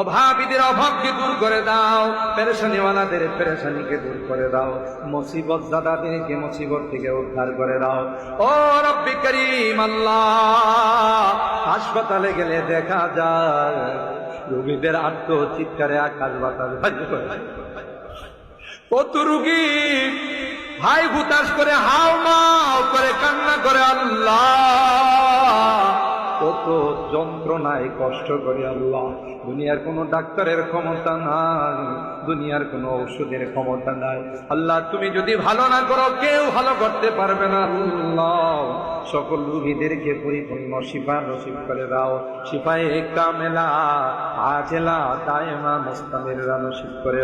অভাবীদের অভাবকে দূর করে দাও, পেরেশানিওয়ালাদের পেরেশানিকে দূর করে দাও, মুসিবত জাদাদেরকে মুসিবত থেকে উদ্ধার করে দাও। ও রব্বি করিম আল্লাহ, হাসপাতালে গেলে দেখা যায় রোগীদের আত্ম চিৎকারে আকাশ বাতাস ভাসে করে। কত রোগী ভাই হুতাশ করে হাও মাও করে কান্না করে আল্লাহ, কত যন্ত্রণায় কষ্ট করে আল্লাহ। দুনিয়ার কোনো ডাক্তারের ক্ষমতা নাই, দুনিয়ার কোনো ঔষধের ক্ষমতা নাই আল্লাহ। তুমি যদি ভালো না করো কেউ ভালো করতে পারবে না আল্লাহ। সকল রোগীদেরকে পরিপূর্ণ শিফা নসিব করে দাও, শিফায়ে কামেলা আজেলা দায়েমা মুস্তামিররা নসিব করে